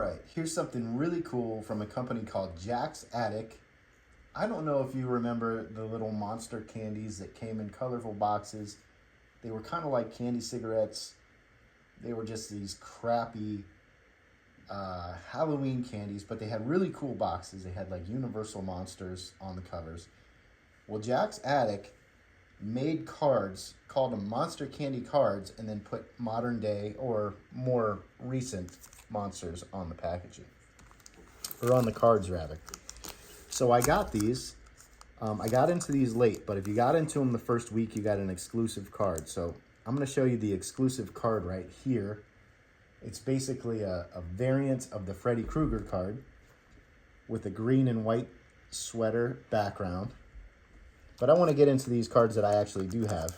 right, here's something really cool from a company called Jack's Attic. I don't know if you remember the little monster candies that came in colorful boxes. They were kind of like candy cigarettes. They were just these crappy Halloween candies, but they had really cool boxes. They had like Universal Monsters on the covers. Well, Jack's Attic made cards, called them monster candy cards, and then put modern day or more recent monsters on the packaging, or on the cards rather. So I got these. I got into these late, but if you got into them the first week, you got an exclusive card. So I'm going to show you the exclusive card right here. It's basically a variant of the Freddy Krueger card with a green and white sweater background. But I want to get into these cards that I actually do have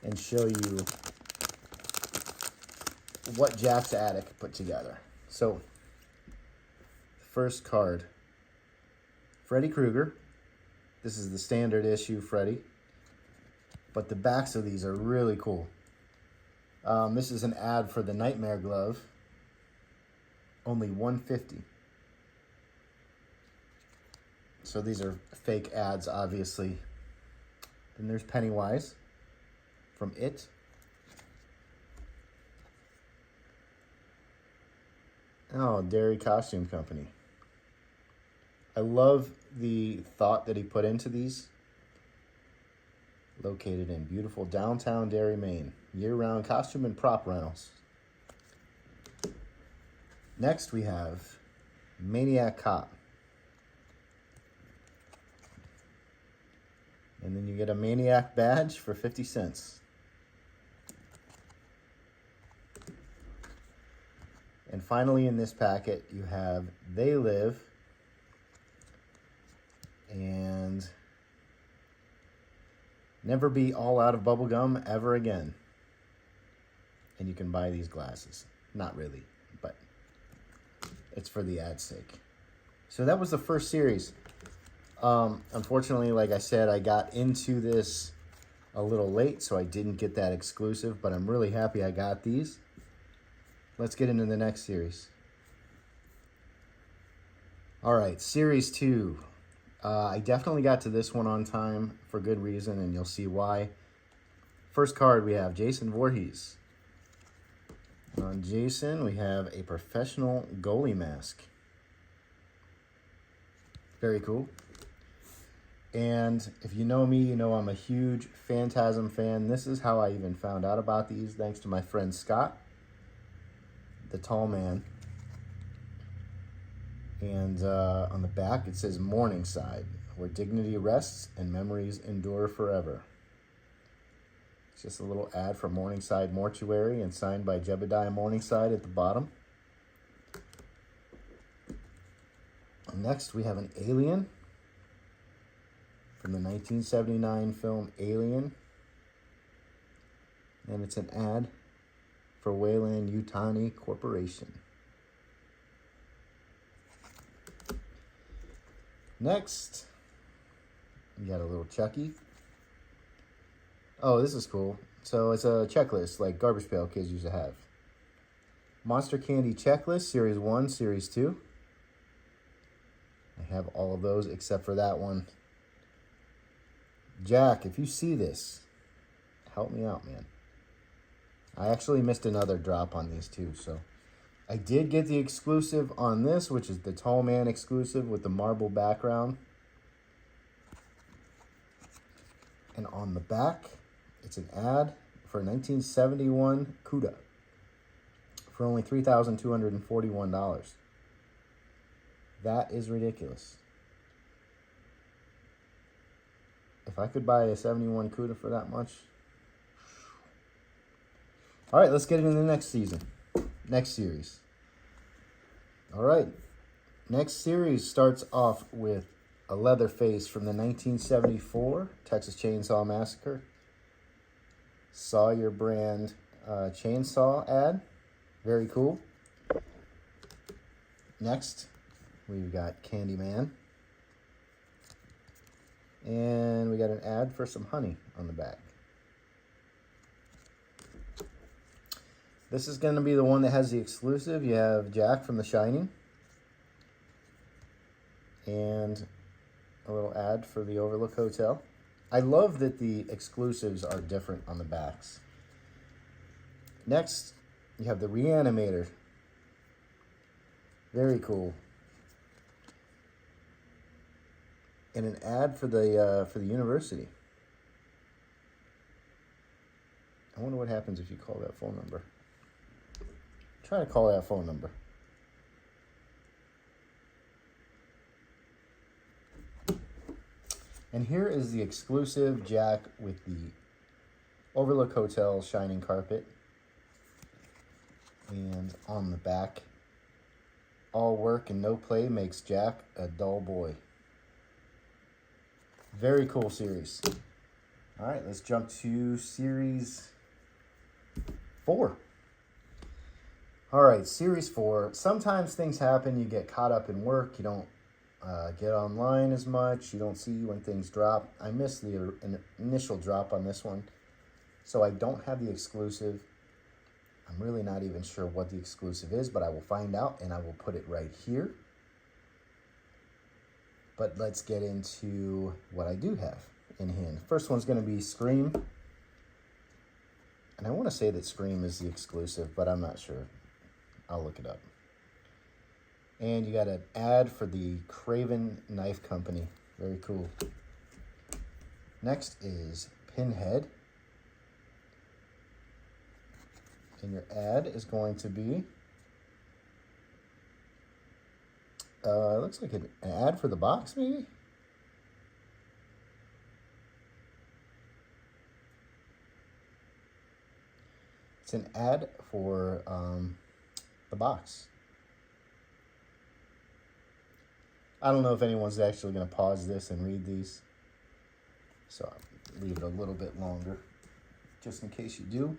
and show you what Jack's Attic put together. So, first card, Freddy Krueger. This is the standard issue Freddy, but the backs of these are really cool. This is an ad for the Nightmare Glove, only $150. So these are fake ads, obviously. Then there's Pennywise from It. Oh, Derry Costume Company. I love the thought that he put into these. Located in beautiful downtown Derry, Maine. Year-round costume and prop rentals. Next we have Maniac Cop. And then you get a Maniac badge for 50 cents. And finally in this packet, you have They Live and Never Be All Out of Bubblegum Ever Again. And you can buy these glasses. Not really, but it's for the ad's sake. So that was the first series. Unfortunately, like I said, I got into this a little late, so I didn't get that exclusive, but I'm really happy I got these. Let's get into the next series. All right, series 2. I definitely got to this one on time for good reason, and you'll see why. First card, we have Jason Voorhees. On Jason, we have a professional goalie mask. Very cool. And if you know me, you know I'm a huge Phantasm fan. This is how I even found out about these, thanks to my friend Scott, the tall man. And on the back, it says Morningside, where dignity rests and memories endure forever. It's just a little ad for Morningside Mortuary and signed by Jebediah Morningside at the bottom. Next, we have an Alien from the 1979 film Alien. And it's an ad for Weyland-Yutani Corporation. Next, we got a little Chucky. Oh, this is cool. So it's a checklist like Garbage Pail Kids used to have. Monster Candy Checklist, Series 1, Series 2. I have all of those except for that one. Jack, if you see this, help me out, man. I actually missed another drop on these too, so I did get the exclusive on this, which is the Tall Man exclusive with the marble background. And on the back, it's an ad for 1971 CUDA for only $3,241. That is ridiculous. If I could buy a 71 CUDA for that much. All right, let's get into the next season. Next series. All right. Next series starts off with a Leatherface from the 1974 Texas Chainsaw Massacre. Sawyer brand chainsaw ad. Very cool. Next, we've got Candyman. And we got an ad for some honey on the back. This is going to be the one that has the exclusive. You have Jack from The Shining. And a little ad for the Overlook Hotel. I love that the exclusives are different on the backs. Next, you have the Reanimator. Very cool. And an ad for the university. I wonder what happens if you call that phone number. Try to call that phone number. And here is the exclusive Jack with the Overlook Hotel Shining Carpet. And on the back, all work and no play makes Jack a dull boy. Very cool series. All right, let's jump to series 4. All right, series 4. Sometimes things happen. You get caught up in work. You don't get online as much. You don't see when things drop. I missed the initial drop on this one, so I don't have the exclusive. I'm really not even sure what the exclusive is, but I will find out and I will put it right here. But let's get into what I do have in hand. First one's going to be Scream. And I want to say that Scream is the exclusive, but I'm not sure. I'll look it up. And you got an ad for the Craven Knife Company. Very cool. Next is Pinhead. And your ad is going to be, it looks like an ad for the box, maybe? It's an ad for the box. I don't know if anyone's actually going to pause this and read these, so I'll leave it a little bit longer, just in case you do.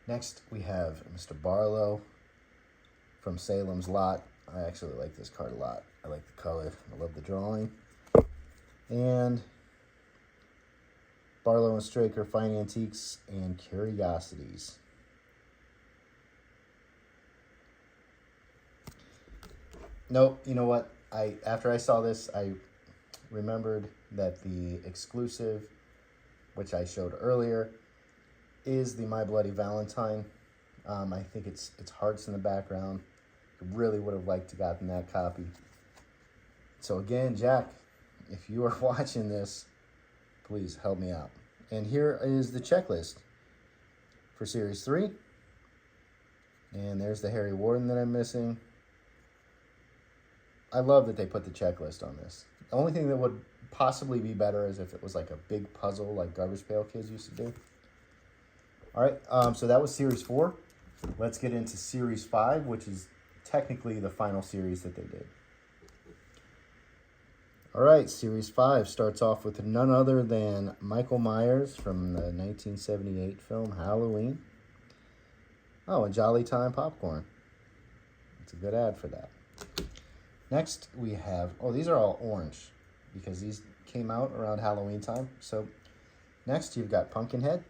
Next, we have Mr. Barlow from Salem's Lot. I actually like this card a lot. I like the color. I love the drawing. And Barlow and Straker, Fine Antiques and Curiosities. Nope, you know what? After I saw this, I remembered that the exclusive, which I showed earlier, is the My Bloody Valentine. I think it's hearts in the background. I really would have liked to gotten that copy. So again, Jack, if you are watching this, please help me out. And here is the checklist for Series 3. And there's the Harry Warden that I'm missing. I love that they put the checklist on this. The only thing that would possibly be better is if it was like a big puzzle like Garbage Pail Kids used to do. All right, so that was Series 4. Let's get into Series 5, which is technically the final series that they did. All right, Series 5 starts off with none other than Michael Myers from the 1978 film Halloween. Oh, and Jolly Time Popcorn. It's a good ad for that. Next, we have, these are all orange because these came out around Halloween time. So next, you've got Pumpkinhead.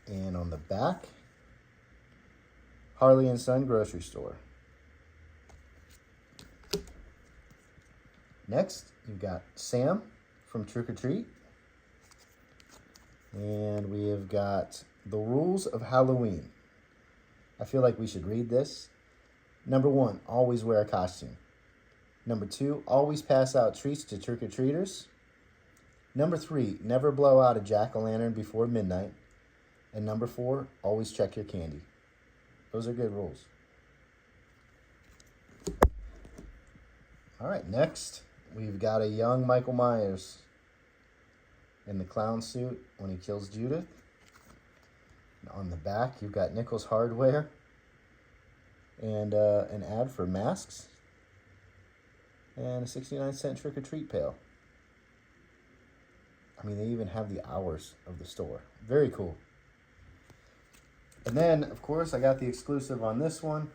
And on the back, Harley and Son Grocery Store. Next, you've got Sam from Trick or Treat. And we have got The Rules of Halloween. I feel like we should read this. Number 1, always wear a costume. Number 2, always pass out treats to trick-or-treaters. Number 3, never blow out a jack-o'-lantern before midnight. And number 4, always check your candy. Those are good rules. All right, next, we've got a young Michael Myers in the clown suit when he kills Judith. On the back, you've got Nichols Hardware and an ad for masks and a 69-cent trick-or-treat pail. I mean, they even have the hours of the store. Very cool. And then, of course, I got the exclusive on this one.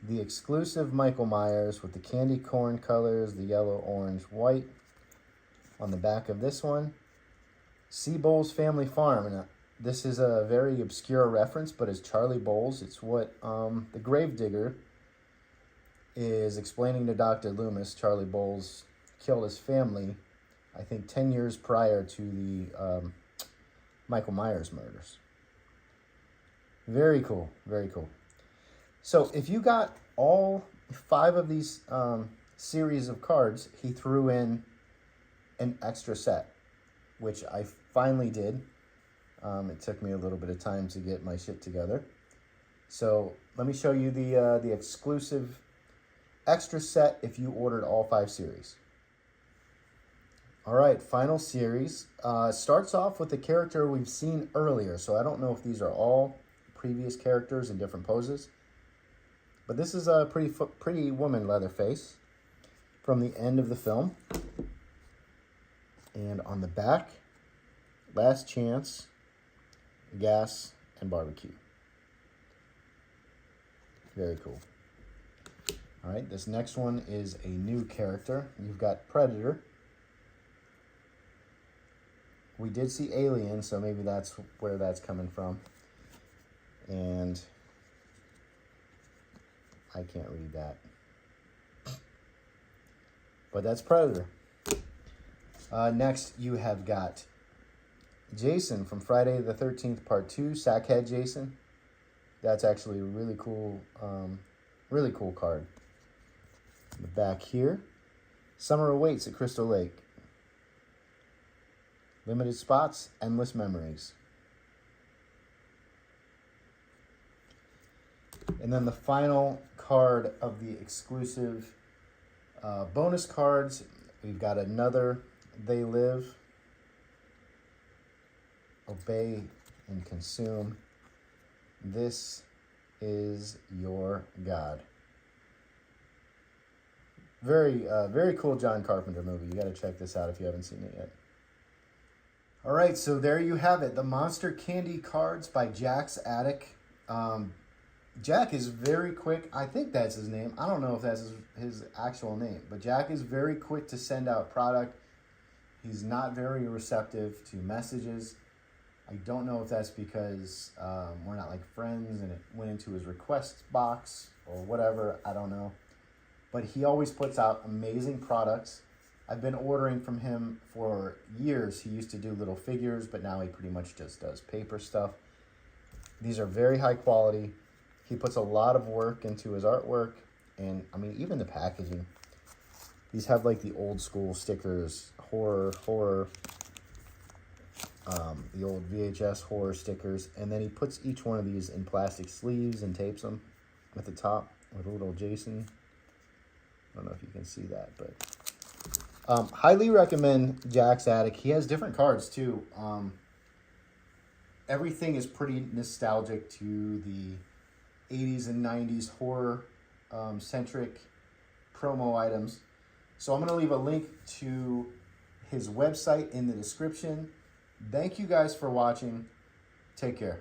The exclusive Michael Myers with the candy corn colors, the yellow, orange, white. On the back of this one, See Bowles Family Farm. And this is a very obscure reference, but it's Charlie Bowles. It's what the gravedigger is explaining to Dr. Loomis. Charlie Bowles killed his family, I think 10 years prior to the Michael Myers murders. Very cool, very cool. So if you got all 5 of these series of cards, he threw in an extra set, which I finally did. It took me a little bit of time to get my shit together. So let me show you the exclusive extra set if you ordered all 5 series. All right, final series. Starts off with a character we've seen earlier, so I don't know if these are all previous characters in different poses. But this is a pretty woman Leatherface from the end of the film. And on the back, Last Chance, Gas, and Barbecue. Very cool. All right, this next one is a new character. You've got Predator. We did see Alien, so maybe that's where that's coming from. And I can't read that. But that's Predator. Next, you have got Jason from Friday the 13th Part 2, Sackhead Jason. That's actually a really cool card. The back here, Summer Awaits at Crystal Lake. Limited spots, endless memories. And then the final card of the exclusive bonus cards, we've got another They Live, Obey and Consume. This is your God. Very cool John Carpenter movie. You got to check this out if you haven't seen it yet. All right, so there you have it. The Monster Candy cards by Jack's Attic. Jack is very quick. I think that's his name. I don't know if that's his actual name. But Jack is very quick to send out product. He's not very receptive to messages. I don't know if that's because we're not like friends and it went into his request box or whatever. I don't know. But he always puts out amazing products. I've been ordering from him for years. He used to do little figures, but now he pretty much just does paper stuff. These are very high quality. He puts a lot of work into his artwork, and I mean, even the packaging. These have like the old school stickers, horror, the old VHS horror stickers, and then he puts each one of these in plastic sleeves and tapes them at the top with a little Jason. I don't know if you can see that, but highly recommend Jack's Attic. He has different cards too. Everything is pretty nostalgic to the 80s and 90s horror centric promo items. So I'm going to leave a link to his website in the description. Thank you guys for watching. Take care.